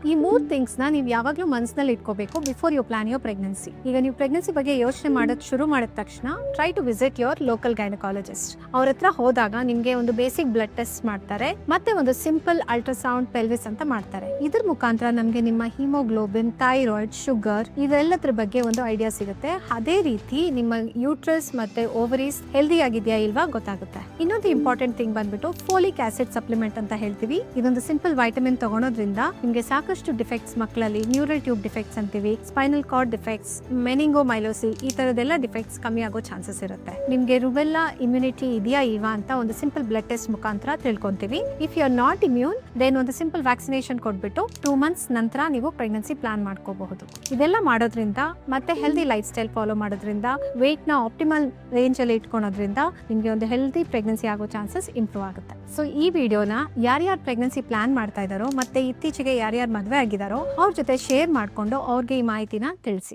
ಈ 3 ಥಿಂಗ್ಸ್ನ ನೀವು ಯಾವಾಗಲೂ ಮನಸ್ಸಿನಲ್ಲಿ ಇಟ್ಕೋಬೇಕು before you plan your pregnancy. ಈಗ ನೀವು ಪ್ರೆಗ್ನೆನ್ಸಿ ಬಗ್ಗೆ ಯೋಚನೆ ಮಾಡೋದು ಶುರು ಮಾಡಿದ ತಕ್ಷಣ try to visit your local gynaecologist. ಅವ್ರ ಹತ್ರ ಹೋದಾಗ ನಿಮಗೆ ಒಂದು ಬೇಸಿಕ್ ಬ್ಲಡ್ ಟೆಸ್ಟ್ ಮಾಡ್ತಾರೆ, ಮತ್ತೆ ಒಂದು ಸಿಂಪಲ್ ಅಲ್ಟ್ರಾಸೌಂಡ್ ಪೆಲ್ವಿಸ್ ಅಂತ ಮಾಡ್ತಾರೆ. ಇದ್ರ ಮುಖಾಂತರ ನಮಗೆ ನಿಮ್ಮ ಹಿಮೋಗ್ಲೋಬಿನ್, ಥೈರಾಯ್ಡ್, ಶುಗರ್ ಇದೆಲ್ಲದ್ರ ಬಗ್ಗೆ ಒಂದು ಐಡಿಯಾ ಸಿಗುತ್ತೆ. ಅದೇ ರೀತಿ ನಿಮ್ಮ ಯೂಟ್ರಸ್ ಮತ್ತೆ ಓವರೀಸ್ ಹೆಲ್ದಿ ಆಗಿದೆಯಾ ಇಲ್ವಾ ಗೊತ್ತಾಗುತ್ತೆ. ಇನ್ನೊಂದು ಇಂಪಾರ್ಟೆಂಟ್ ಥಿಂಗ್ ಬಂದ್ಬಿಟ್ಟು ಫೋಲಿಕ್ ಆಸಿಡ್ ಸಪ್ಲಿಮೆಂಟ್ ಅಂತ ಹೇಳ್ತೀವಿ. ಇದೊಂದು ಸಿಂಪಲ್ ವೈಟಮಿನ್ ತಗೊಳೋದ್ರಿಂದ ನಿಮಗೆ ಸಾಕಷ್ಟು ಡಿಫೆಕ್ಟ್ಸ್ ಮಕ್ಕಳಲ್ಲಿ ನ್ಯೂರಲ್ ಟ್ಯೂಬ್ ಡಿಫೆಕ್ಟ್ಸ್ ಅಂತೀವಿ, ಸ್ಪೈನಲ್ ಕಾರ್ಡ್ ಡಿಫೆಕ್ಟ್ಸ್, ಮೆನಿಂಗೋಮೈಲೋಸಿ ಈ ತರದೆಲ್ಲ ಡಿಫೆಕ್ಟ್ಸ್ ಕಮ್ಮಿ ಆಗೋ ಚಾನ್ಸಸ್ ಇರುತ್ತೆ. ನಿಮಗೆ ರುಬೆಲ್ಲಾ ಇಮ್ಯುನಿಟಿ ಇದೆಯಾ ಇಲ್ವಾ ಅಂತ ಒಂದು ಸಿಂಪಲ್ ಬ್ಲಡ್ ಟೆಸ್ಟ್ ಮುಖಾಂತರ ತಿಳ್ಕೊಂತೀವಿ. If you are not immune then ಒಂದು ಸಿಂಪಲ್ ವ್ಯಾಕ್ಸಿನೇಷನ್ ಕೊಟ್ಬಿಟ್ಟು 2 months ನಂತರ ನೀವು ಪ್ರೆಗ್ನೆನ್ಸಿ ಪ್ಲಾನ್ ಮಾಡ್ಕೋಬಹುದು. ಇದೆಲ್ಲ ಮಾಡೋದ್ರಿಂದ ಮತ್ತೆ ಹೆಲ್ದಿ ಲೈಫ್ ಸ್ಟೈಲ್ ಫಾಲೋ ಮಾಡೋದ್ರಿಂದ ವೆಯ್ಟ್ ನ ಆಪ್ಟಿಮಲ್ ರೇಂಜ್ ಅಲ್ಲಿ ಇಟ್ಕೊಳೋದ್ರಿಂದ ನಿಮಗೆ ಒಂದು ಹೆಲ್ದಿ ಪ್ರೆಗ್ನೆನ್ಸಿ ಆಗೋ ಚಾನ್ಸಸ್ ಇಂಪ್ರೂವ್ ಆಗುತ್ತೆ. ಸೊ ಈ ವಿಡಿಯೋನ ಯಾರ್ಯಾರು ಪ್ರೆಗ್ನೆನ್ಸಿ ಪ್ಲಾನ್ ಮಾಡ್ತಾ ಇದ್ದಾರೋ ಮತ್ತೆ ಇತ್ತೀಚೆಗೆ ಯಾರ್ಯಾರು ಮದುವೆ ಆಗಿದಾರೋ ಅವ್ರ ಜೊತೆ ಶೇರ್ ಮಾಡ್ಕೊಂಡು ಅವ್ರಿಗೆ ಈ ಮಾಹಿತಿನ ತಿಳಿಸಿ.